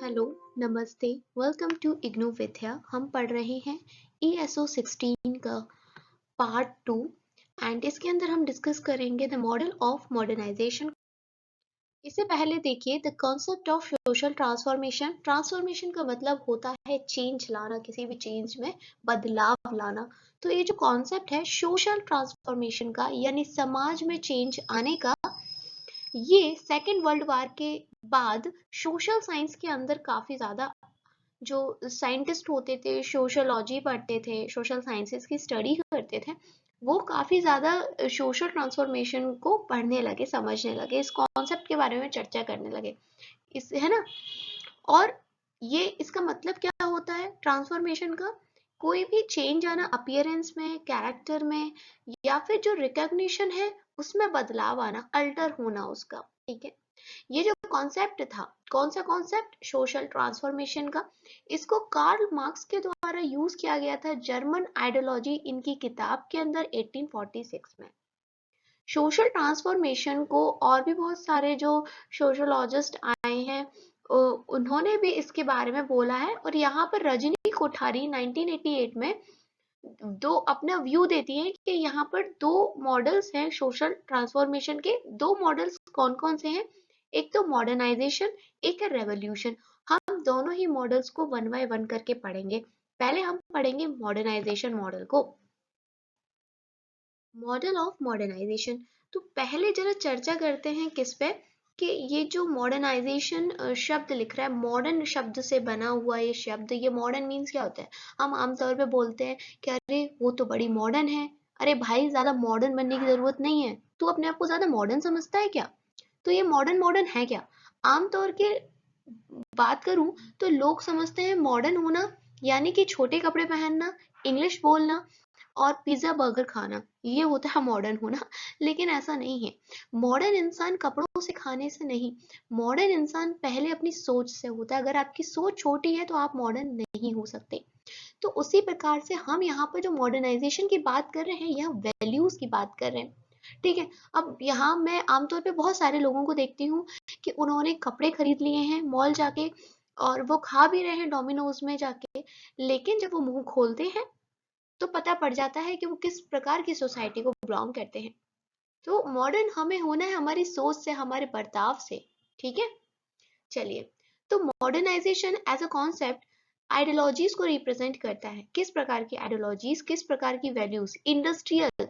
Hello, नमस्ते, welcome to IGNOU विद्या। हम पढ़ रहे हैं ESO 16 का पार्ट 2 एंड इसके अंदर हम डिस्कस करेंगे द मॉडल ऑफ मॉडर्नाइजेशन। इससे पहले देखिए the concept of social transformation. Transformation का मतलब होता है चेंज लाना, किसी भी चेंज में बदलाव लाना। तो ये जो कॉन्सेप्ट है सोशल ट्रांसफॉर्मेशन का यानी समाज में चेंज आने का, ये सेकेंड वर्ल्ड वार के बाद सोशल साइंस के अंदर काफी ज्यादा जो साइंटिस्ट होते थे, सोशोलॉजी पढ़ते थे, सोशल साइंसेस की स्टडी करते थे, वो काफी ज्यादा सोशल ट्रांसफॉर्मेशन को पढ़ने लगे, समझने लगे, इस कॉन्सेप्ट के बारे में चर्चा करने लगे, इस है ना। और ये इसका मतलब क्या होता है ट्रांसफॉर्मेशन का? कोई भी चेंज आना अपीयरेंस में, कैरेक्टर में, या फिर जो रिकॉग्निशन है उसमें बदलाव आना, अल्टर होना उसका। ठीक है, ये जो कॉन्सेप्ट था, कौन सा कॉन्सेप्ट? सोशल ट्रांसफॉर्मेशन का। इसको कार्ल मार्क्स के द्वारा यूज किया गया था जर्मन आइडियोलॉजी इनकी किताब के अंदर 1846 में। सोशल ट्रांसफॉर्मेशन को और भी बहुत सारे जो सोशोलॉजिस्ट आए हैं उन्होंने भी इसके बारे में बोला है। और यहाँ पर रजनी कोठारी 1988 में दो अपना व्यू देती है कि यहाँ पर दो मॉडल्स हैं सोशल ट्रांसफॉर्मेशन के। दो मॉडल्स कौन कौन से हैं? एक तो मॉडर्नाइजेशन, एक है रेवोल्यूशन। हम दोनों ही मॉडल्स को वन बाय वन करके पढ़ेंगे। पहले हम पढ़ेंगे मॉडर्नाइजेशन मॉडल को, मॉडल ऑफ मॉडर्नाइजेशन। तो पहले जरा चर्चा करते हैं किस पे, कि ये जो मॉडर्नाइजेशन शब्द लिख रहा है, मॉडर्न शब्द से बना हुआ ये शब्द, ये मॉडर्न मीन्स क्या होता है? हम आमतौर पे बोलते हैं कि अरे वो तो बड़ी मॉडर्न है। अरे भाई, ज्यादा मॉडर्न बनने की जरूरत नहीं है, तू अपने आप को ज्यादा मॉडर्न समझता है क्या? तो ये मॉडर्न मॉडर्न है क्या? आमतौर के बात करूं तो लोग समझते हैं मॉडर्न होना यानी कि छोटे कपड़े पहनना, इंग्लिश बोलना और पिज्जा बर्गर खाना, ये होता है मॉडर्न होना। लेकिन ऐसा नहीं है। मॉडर्न इंसान कपड़ों से, खाने से नहीं, मॉडर्न इंसान पहले अपनी सोच से होता है। अगर आपकी सोच छोटी है तो आप मॉडर्न नहीं हो सकते। तो उसी प्रकार से हम यहाँ पर जो मॉडर्नाइजेशन की बात कर रहे हैं, यहाँ वैल्यूज की बात कर रहे हैं। ठीक है, अब यहाँ मैं आमतौर पे बहुत सारे लोगों को देखती हूँ कि उन्होंने कपड़े खरीद लिए हैं मॉल जाके, और वो खा भी रहे हैं डोमिनोज में जाके, लेकिन जब वो मुंह खोलते हैं तो पता पड़ जाता है कि वो किस प्रकार की सोसाइटी को बिलोंग करते हैं। तो मॉडर्न हमें होना है हमारी सोच से, हमारे बर्ताव से। ठीक है, चलिए। तो modernisation as a concept ideologies को रिप्रेजेंट करता है। किस प्रकार की आइडियोलॉजीज, किस प्रकार की वैल्यूज? इंडस्ट्रियल,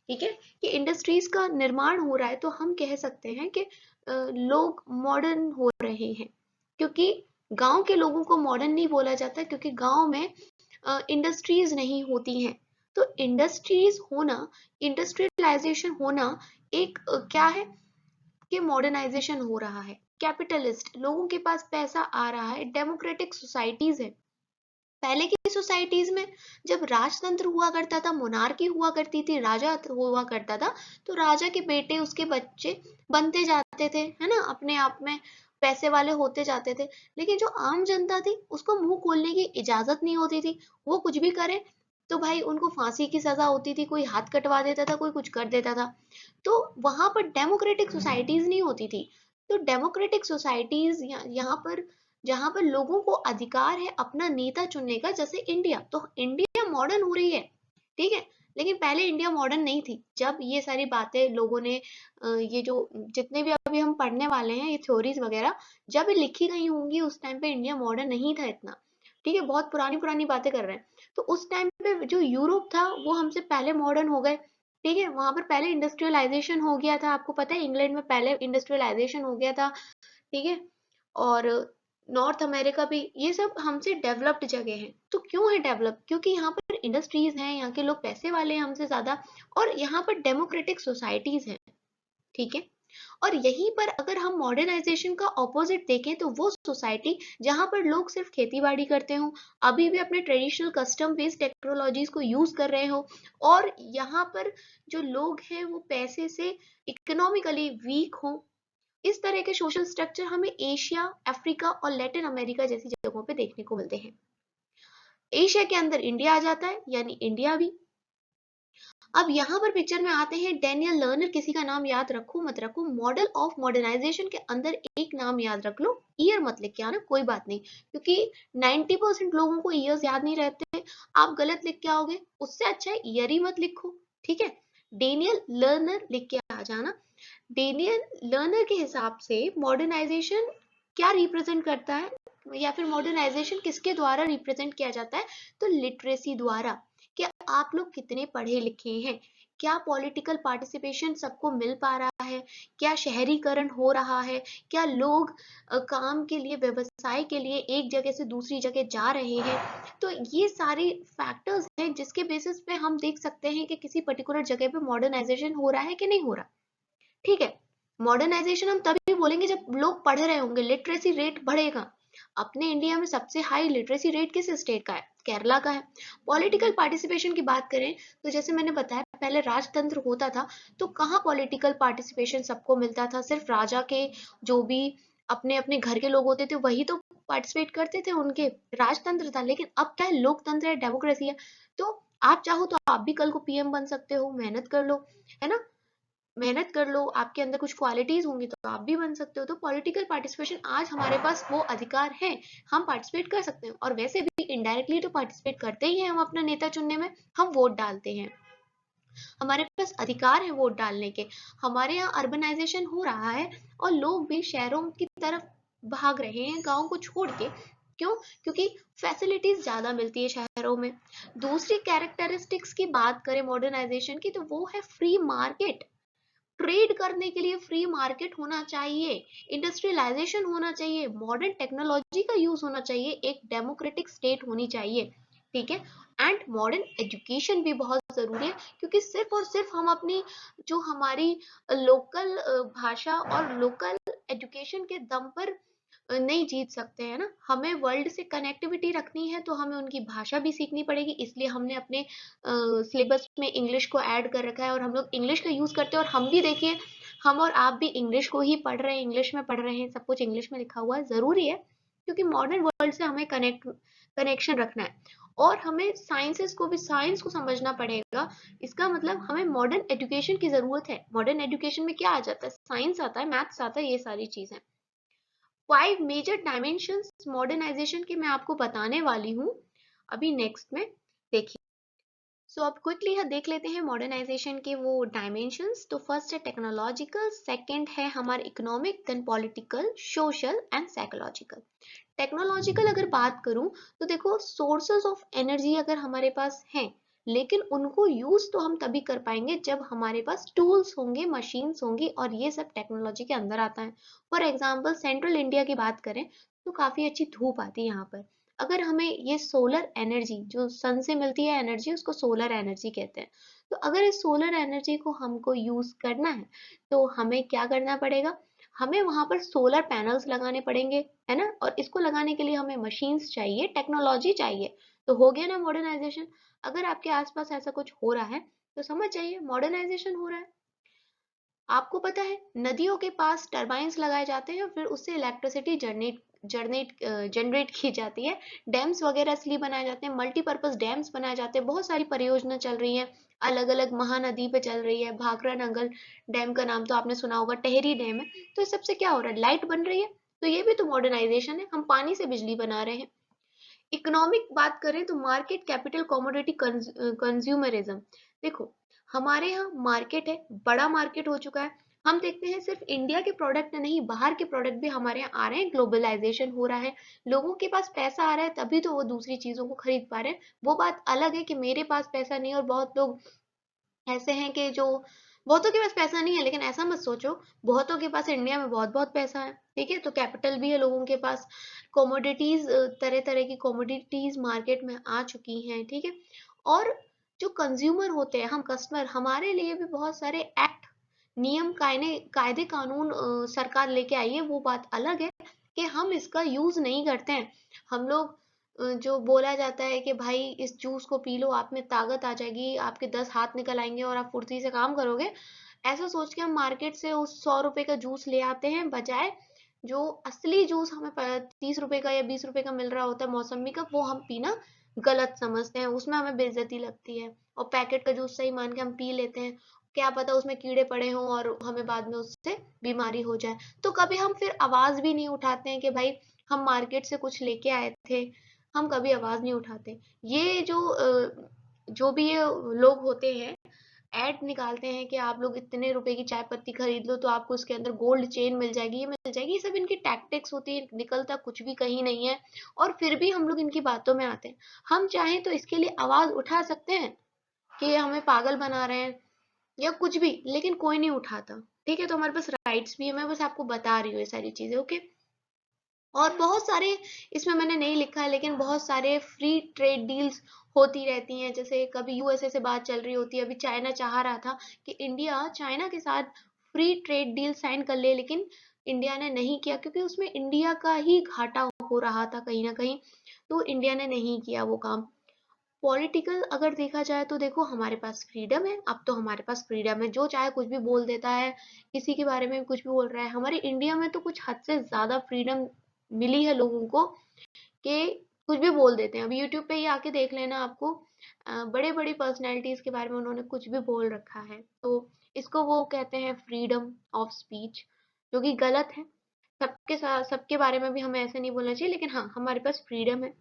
ठीक है, कि इंडस्ट्रीज का निर्माण हो रहा है तो हम कह सकते हैं कि लोग मॉडर्न हो रहे हैं। क्योंकि गांव के लोगों को मॉडर्न नहीं बोला जाता, क्योंकि गांव में इंडस्ट्रीज नहीं होती हैं। तो इंडस्ट्रीज होना, इंडस्ट्रियलाइजेशन होना एक क्या है कि मॉडर्नाइजेशन हो रहा है। कैपिटलिस्ट, लोगों के पास पैसा आ रहा है। डेमोक्रेटिक सोसाइटीज है। पहले की सोसाइटीज में जब राजतंत्र हुआ करता था, मोनार्की हुआ करती थी, राजा हुआ करता था, तो राजा के बेटे, उसके बच्चे बनते जाते थे, है ना, अपने आप में पैसे वाले होते जाते थे। लेकिन जो आम जनता थी उसको मुंह खोलने की इजाजत नहीं होती थी। वो कुछ भी करे तो भाई उनको फांसी की सजा होती थी, कोई हाथ कटवा देता था, कोई कुछ कर देता था। तो वहां पर डेमोक्रेटिक सोसाइटीज नहीं होती थी। तो डेमोक्रेटिक सोसाइटीज यहाँ पर, जहां पर लोगों को अधिकार है अपना नेता चुनने का, जैसे इंडिया। तो इंडिया मॉडर्न हो रही है, ठीक है, लेकिन पहले इंडिया मॉडर्न नहीं थी। जब ये सारी बातें लोगों ने ये जो जितने भी अभी हम पढ़ने वाले हैं, ये थ्योरीज वगैरह जब ये लिखी गई होंगी, उस टाइम पे इंडिया मॉडर्न नहीं था इतना। ठीक है, बहुत पुरानी पुरानी बातें कर रहे हैं। तो उस टाइम पे जो यूरोप था वो हमसे पहले मॉडर्न हो गए। ठीक है, वहां पर पहले इंडस्ट्रियलाइजेशन हो गया था। आपको पता है इंग्लैंड में पहले इंडस्ट्रियलाइजेशन हो गया था। ठीक है, और नॉर्थ अमेरिका भी, ये सब हमसे डेवलप्ड जगह हैं। तो क्यों है डेवलप? क्योंकि यहाँ पर इंडस्ट्रीज हैं, यहाँ के लोग पैसे वाले हैं हमसे ज्यादा, और यहाँ पर डेमोक्रेटिक सोसाइटीज हैं। ठीक है, और यहीं पर अगर हम मॉडर्नाइजेशन का ऑपोजिट देखें तो वो सोसाइटी जहां पर लोग सिर्फ खेती बाड़ी करते हो, अभी भी अपने ट्रेडिशनल कस्टम बेस्ड टेक्नोलॉजीज को यूज कर रहे हो, और यहाँ पर जो लोग हैं वो पैसे से इकोनॉमिकली वीक हो, इस तरह के सोशल स्ट्रक्चर हमें एशिया, अफ्रीका और लैटिन अमेरिका जैसी जगहों पे देखने को मिलते हैं। एशिया के अंदर इंडिया आ जाता है, यानी इंडिया भी। अब यहाँ पर पिक्चर में आते हैं डेनियल लर्नर, किसी का नाम याद रखो मत रखो, मॉडल ऑफ मॉडर्नाइजेशन के अंदर एक नाम याद रख लो, ईयर मत लिख के आना, कोई बात नहीं, क्योंकि 90% लोगों को ईयर्स याद नहीं रहते, आप गलत लिख के आओगे, उससे अच्छा है ईयर ही मत लिखो, ठीक है। डेनियल लर्नर लिख के आ जाना। डेनियल लर्नर के हिसाब से मॉडर्नाइजेशन क्या रिप्रेजेंट करता है, या फिर मॉडर्नाइजेशन किसके द्वारा रिप्रेजेंट किया जाता है, तो लिटरेसी द्वारा, कि आप लोग कितने पढ़े लिखे हैं, क्या पॉलिटिकल पार्टिसिपेशन सबको मिल पा रहा है, क्या शहरीकरण हो रहा है, क्या लोग काम के लिए, व्यवसाय के लिए एक जगह से दूसरी जगह जा रहे हैं। तो ये सारे फैक्टर्स हैं जिसके बेसिस पे हम देख सकते हैं कि किसी पर्टिकुलर जगह पे मॉडर्नाइजेशन हो रहा है कि नहीं हो रहा, ठीक है। मॉडर्नाइजेशन हम तभी बोलेंगे जब लोग पढ़ रहे होंगे, लिटरेसी रेट बढ़ेगा। अपने इंडिया में सबसे हाई लिटरेसी रेट किस स्टेट का है, केरला का है। पॉलिटिकल पार्टिसिपेशन की बात करें तो जैसे मैंने बताया पहले राजतंत्र होता था, तो कहाँ पॉलिटिकल पार्टिसिपेशन सबको मिलता था, सिर्फ राजा के जो भी अपने अपने घर के लोग होते थे वही तो पार्टिसिपेट करते थे, उनके राजतंत्र था। लेकिन अब क्या है, लोकतंत्र है, डेमोक्रेसी है, तो आप चाहो तो आप भी कल को पीएम बन सकते हो, मेहनत कर लो, है ना, मेहनत कर लो, आपके अंदर कुछ क्वालिटीज होंगी तो आप भी बन सकते हो। तो पॉलिटिकल पार्टिसिपेशन आज हमारे पास वो अधिकार है, हम पार्टिसिपेट कर सकते हैं, और वैसे भी इनडायरेक्टली तो पार्टिसिपेट करते ही हैं हम अपना नेता चुनने में, हम वोट डालते हैं, हमारे पास अधिकार है वोट डालने के। हमारे यहाँ अर्बनाइजेशन हो रहा है और लोग भी शहरों की तरफ भाग रहे हैं गाँव को छोड़ के, क्यों, क्योंकि फैसिलिटीज ज्यादा मिलती है शहरों में। दूसरी कैरेक्टरिस्टिक्स की बात करें मॉडर्नाइजेशन की, तो वो है फ्री मार्केट, ट्रेड करने के लिए फ्री मार्केट होना चाहिए, इंडस्ट्रियलाइजेशन होना चाहिए, मॉडर्न टेक्नोलॉजी का यूज होना चाहिए, एक डेमोक्रेटिक स्टेट होनी चाहिए, ठीक है। एंड मॉडर्न एजुकेशन भी बहुत जरूरी है, क्योंकि सिर्फ और सिर्फ हम अपनी जो हमारी लोकल भाषा और लोकल एजुकेशन के दम पर नहीं जीत सकते हैं ना, हमें वर्ल्ड से कनेक्टिविटी रखनी है, तो हमें उनकी भाषा भी सीखनी पड़ेगी। इसलिए हमने अपने सिलेबस में इंग्लिश को ऐड कर रखा है, और हम लोग इंग्लिश का यूज करते हैं, और हम भी देखिए, हम और आप भी इंग्लिश को ही पढ़ रहे हैं, इंग्लिश में पढ़ रहे हैं, सब कुछ इंग्लिश में लिखा हुआ है, जरूरी है, क्योंकि मॉडर्न वर्ल्ड से हमें कनेक्शन रखना है। और हमें साइंसेस को भी, साइंस को समझना पड़ेगा, इसका मतलब हमें मॉडर्न एजुकेशन की जरूरत है। मॉडर्न एजुकेशन में क्या आ जाता है, साइंस आता है, मैथ्स आता है, ये सारी चीजें। 5 मेजर डायमेंशंस मॉडर्नाइजेशन के मैं आपको बताने वाली हूँ अभी नेक्स्ट में, देखिए। सो अब क्विकली यहाँ देख लेते हैं मॉडर्नाइजेशन के वो डायमेंशंस। तो फर्स्ट है टेक्नोलॉजिकल, सेकंड है हमारा economic, then political, social and psychological. Technological अगर बात करूं तो देखो, सोर्सेस ऑफ एनर्जी अगर हमारे पास हैं, लेकिन उनको यूज तो हम तभी कर पाएंगे जब हमारे पास टूल्स होंगे, मशीन्स होंगी, और ये सब टेक्नोलॉजी के अंदर आता है। फॉर एग्जाम्पल सेंट्रल इंडिया की बात करें तो काफी अच्छी धूप आती है यहाँ पर, अगर हमें ये सोलर एनर्जी जो सन से मिलती है एनर्जी, उसको सोलर एनर्जी कहते हैं, तो अगर इस सोलर एनर्जी को हमको यूज करना है तो हमें क्या करना पड़ेगा, हमें वहां पर सोलर पैनल्स लगाने पड़ेंगे, है ना, और इसको लगाने के लिए हमें मशीन्स चाहिए, टेक्नोलॉजी चाहिए। तो हो गया ना मॉडर्नाइजेशन। अगर आपके आसपास ऐसा कुछ हो रहा है तो समझ जाइए मॉडर्नाइजेशन हो रहा है। आपको पता है नदियों के पास टरबाइन्स लगाए जाते हैं, फिर उससे इलेक्ट्रिसिटी जनरेट की जाती है। डैम्स वगैरह इसलिए बनाए जाते हैं, मल्टीपर्पज डैम्स बनाए जाते हैं, बहुत सारी परियोजना चल रही है, अलग अलग महानदी पे चल रही है। भाखड़ा नंगल डैम का नाम तो आपने सुना होगा, टेहरी डैम है। तो इस सबसे क्या हो रहा है, लाइट बन रही है, तो ये भी तो मॉडर्नाइजेशन है, हम पानी से बिजली बना रहे हैं। इकोनॉमिक बात करें तो मार्केट, कैपिटल, कमोडिटी, कंज्यूमरिज्म। देखो हमारे यहाँ मार्केट है, बड़ा मार्केट हो चुका है, हम देखते हैं सिर्फ इंडिया के प्रोडक्ट नहीं, बाहर के प्रोडक्ट भी हमारे यहाँ आ रहे हैं, ग्लोबलाइजेशन हो रहा है, लोगों के पास पैसा आ रहा है तभी तो वो दूसरी चीजों को खरीद पा रहे हैं। वो बात अलग है कि मेरे पास पैसा नहीं, और बहुत लोग ऐसे हैं कि जो, बहुतों के पास पैसा नहीं है, लेकिन ऐसा मत सोचो, बहुतों के पास इंडिया में बहुत बहुत पैसा है, ठीक है, तो कैपिटल भी है लोगों के पास, कमोडिटीज, तरह तरह की कमोडिटीज मार्केट में आ चुकी हैं, ठीक है। और जो कंज्यूमर होते हैं, हम कस्टमर, हमारे लिए भी बहुत सारे एक्ट, नियम, कायदे कानून सरकार लेके आई है, वो बात अलग है कि हम इसका यूज नहीं करते हैं। हम लोग जो बोला जाता है कि भाई इस जूस को पी लो, आप में ताकत आ जाएगी, आपके 10 हाथ निकल आएंगे और आप फुर्ती से काम करोगे, ऐसा सोच के हम मार्केट से उस 100 रुपए का जूस ले आते हैं, बजाय जो असली जूस हमें 30 रुपए का या 20 रुपए का मिल रहा होता है मौसमी का, वो हम पीना गलत समझते हैं, उसमें हमें बेइज्जती लगती है। और पैकेट का जूस सही मान के हम पी लेते हैं, क्या पता उसमें कीड़े पड़े हों और हमें बाद में उससे बीमारी हो जाए। तो कभी हम फिर आवाज भी नहीं उठाते हैं कि भाई हम मार्केट से कुछ लेके आए थे, हम कभी आवाज नहीं उठाते। ये जो भी ये लोग होते हैं, ऐड निकालते हैं कि आप लोग इतने रुपए की चाय पत्ती खरीद लो तो आपको उसके अंदर गोल्ड चेन मिल जाएगी, ये मिल जाएगी, ये सब इनकी टैक्टिक्स होती है, निकलता कुछ भी कहीं नहीं है। और फिर भी हम लोग इनकी बातों में आते हैं। हम चाहें तो इसके लिए आवाज उठा सकते हैं कि ये हमें पागल बना रहे हैं या कुछ भी, लेकिन कोई नहीं उठाता। ठीक है, तो हमारे पास राइट्स भी है, मैं बस आपको बता रही हूँ ये सारी चीजें, ओके। और बहुत सारे, इसमें मैंने नहीं लिखा है लेकिन बहुत सारे फ्री ट्रेड डील्स होती रहती हैं। जैसे कभी यूएसए से बात चल रही होती है, अभी चाइना चाह रहा था कि इंडिया चाइना के साथ फ्री ट्रेड डील साइन कर ले, लेकिन इंडिया ने नहीं किया क्योंकि उसमें इंडिया का ही घाटा हो रहा था कहीं ना कहीं, तो इंडिया ने नहीं किया वो काम। पॉलिटिकल अगर देखा जाए तो देखो, हमारे पास फ्रीडम है, अब तो हमारे पास फ्रीडम है, जो चाहे कुछ भी बोल देता है, किसी के बारे में कुछ भी बोल रहा है। हमारे इंडिया में तो कुछ हद से ज्यादा फ्रीडम मिली है लोगों को कि कुछ भी बोल देते हैं। अभी यूट्यूब पे ही आके देख लेना आपको, बड़े बड़ी पर्सनैलिटीज के बारे में उन्होंने कुछ भी बोल रखा है। तो इसको वो कहते हैं फ्रीडम ऑफ स्पीच, जो कि गलत है। सबके साथ सबके बारे में भी हमें ऐसे नहीं बोलना चाहिए, लेकिन हाँ, हमारे पास फ्रीडम है।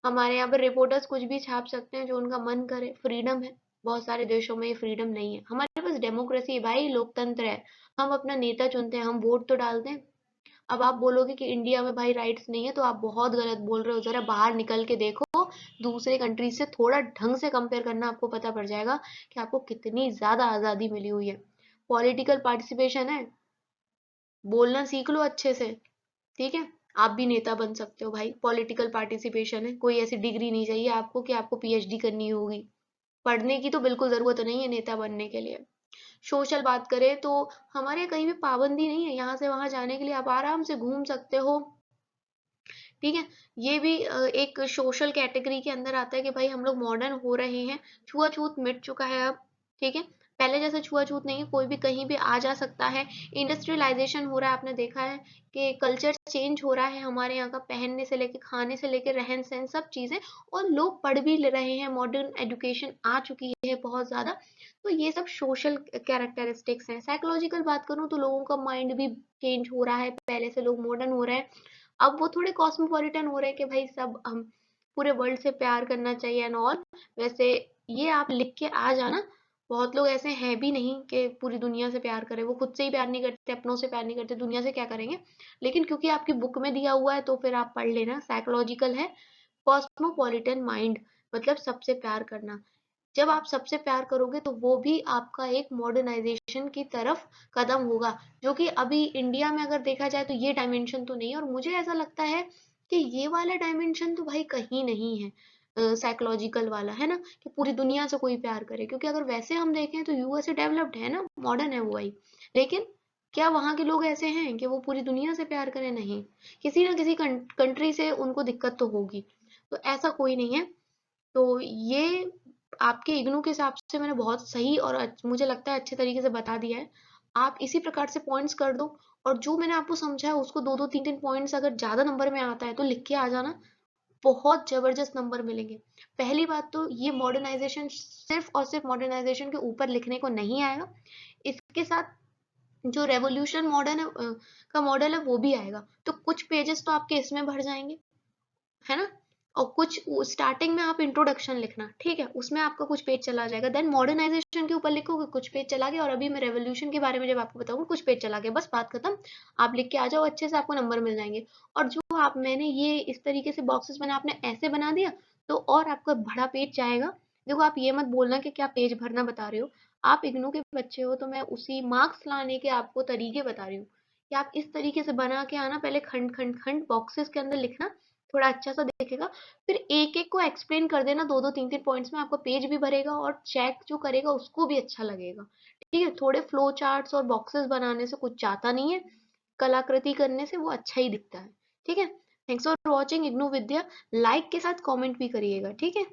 हमारे यहाँ पर रिपोर्टर्स कुछ भी छाप सकते हैं जो उनका मन करे, फ्रीडम है। बहुत सारे देशों में ये फ्रीडम नहीं है। हमारे पास डेमोक्रेसी है भाई, लोकतंत्र है, हम अपना नेता चुनते हैं, हम वोट तो डालते हैं। अब आप बोलोगे कि इंडिया में भाई राइट्स नहीं है, तो आप बहुत गलत बोल रहे हो। जरा बाहर निकल के देखो, दूसरे कंट्री से थोड़ा ढंग से कंपेयर करना, आपको पता पड़ जाएगा कि आपको कितनी ज्यादा आजादी मिली हुई है। पॉलिटिकल पार्टिसिपेशन है, बोलना सीख लो अच्छे से, ठीक है। आप भी नेता बन सकते हो भाई, पॉलिटिकल पार्टिसिपेशन है, कोई ऐसी डिग्री नहीं चाहिए आपको कि आपको पीएचडी करनी होगी। पढ़ने की तो बिल्कुल जरूरत नहीं है नेता बनने के लिए। सोशल बात करें तो हमारे यहाँ कहीं भी पाबंदी नहीं है, यहाँ से वहां जाने के लिए आप आराम से घूम सकते हो, ठीक है। ये भी एक सोशल कैटेगरी के अंदर आता है कि भाई हम लोग मॉडर्न हो रहे हैं, छुआछूत मिट चुका है अब, ठीक है। पहले जैसे छुआछूत नहीं है, कोई भी कहीं भी आ जा सकता है। इंडस्ट्रियलाइजेशन हो रहा है, आपने देखा है कि कल्चर चेंज हो रहा है हमारे यहाँ का, पहनने से लेके खाने से लेके रहन सहन सब चीजें। और लोग पढ़ भी ले रहे हैं, मॉडर्न एजुकेशन आ चुकी है बहुत ज्यादा। तो ये सब सोशल कैरेक्टरिस्टिक्स हैं। साइकोलॉजिकल बात करूँ तो लोगों का माइंड भी चेंज हो रहा है, पहले से लोग मॉडर्न हो रहे हैं। अब वो थोड़े कॉस्मोपॉलिटन हो रहे हैं कि भाई सब हम पूरे वर्ल्ड से प्यार करना चाहिए एंड ऑल। वैसे ये आप लिख के आ जाना, बहुत लोग ऐसे हैं भी नहीं कि पूरी दुनिया से प्यार करें, वो खुद से ही प्यार नहीं करते, अपनों से प्यार नहीं करते, दुनिया से क्या करेंगे। लेकिन क्योंकि आपकी बुक में दिया हुआ है तो फिर आप पढ़ लेना, साइकोलॉजिकल है। कॉस्मोपॉलिटन माइंड मतलब सबसे प्यार करना। जब आप सबसे प्यार करोगे तो वो भी आपका एक मॉडर्नाइजेशन की तरफ कदम होगा, जो कि अभी इंडिया में अगर देखा जाए तो ये डायमेंशन तो नहीं है। और मुझे ऐसा लगता है कि ये वाला डायमेंशन तो भाई कहीं नहीं है, साइकोलॉजिकल वाला, है ना, कि पूरी दुनिया से कोई प्यार करे। क्योंकि अगर वैसे हम देखें तो यूएसए डेवलप्ड है ना, मॉडर्न है वो भाई, लेकिन क्या वहां के लोग ऐसे हैं कि वो पूरी दुनिया से प्यार करें? नहीं, किसी ना किसी कंट्री से उनको दिक्कत तो होगी। तो ऐसा कोई नहीं है। तो ये आपके इग्नू के हिसाब से मैंने बहुत सही और मुझे लगता है अच्छे तरीके से बता दिया है। आप इसी प्रकार से पॉइंट्स कर दो, और जो मैंने आपको समझाया उसको दो दो तीन तीन पॉइंट्स अगर ज्यादा नंबर में आता है तो लिख के आ जाना, बहुत जबरदस्त नंबर मिलेंगे। पहली बात तो ये मॉडर्नाइजेशन सिर्फ और सिर्फ मॉडर्नाइजेशन के ऊपर लिखने को नहीं आएगा, इसके साथ जो रेवोल्यूशन मॉडर्न है का मॉडल है वो भी आएगा। तो कुछ पेजेस तो आपके इसमें भर जाएंगे, है ना। और कुछ स्टार्टिंग में आप इंट्रोडक्शन लिखना, ठीक है, उसमें आपका कुछ पेज चला जाएगा, देन मॉडर्नाइजेशन के ऊपर लिखोगे, कुछ पेज चला गया, और अभी मैं रेवोल्यूशन के बारे में जब आपको बताऊंगा कुछ पेज चला गया, बस बात खत्म। आप लिख के आ जाओ, अच्छे से आपको नंबर मिल जाएंगे। और जो आप मैंने ये इस तरीके से बॉक्सेस बना, आपने ऐसे बना दिया तो और आपका बड़ा पेज जाएगा। देखो, आप ये मत बोलना कि क्या पेज भरना बता रहे हो, आप इग्नू के बच्चे हो, तो मैं उसी मार्क्स लाने के आपको तरीके बता रही हूँ कि आप इस तरीके से बना के आना, पहले खंड खंड खंड बॉक्सेस के अंदर लिखना, थोड़ा अच्छा सा दिखेगा। फिर एक एक को एक्सप्लेन कर देना, दो दो तीन तीन पॉइंट्स में, आपका पेज भी भरेगा और चेक जो करेगा उसको भी अच्छा लगेगा। ठीक है, थोड़े फ्लो चार्ट्स और बॉक्सेस बनाने से कुछ जाता नहीं है, कलाकृति करने से वो अच्छा ही दिखता है। ठीक है, thanks for watching IGNOU Vidya. Like के साथ कमेंट भी करिएगा, ठीक है।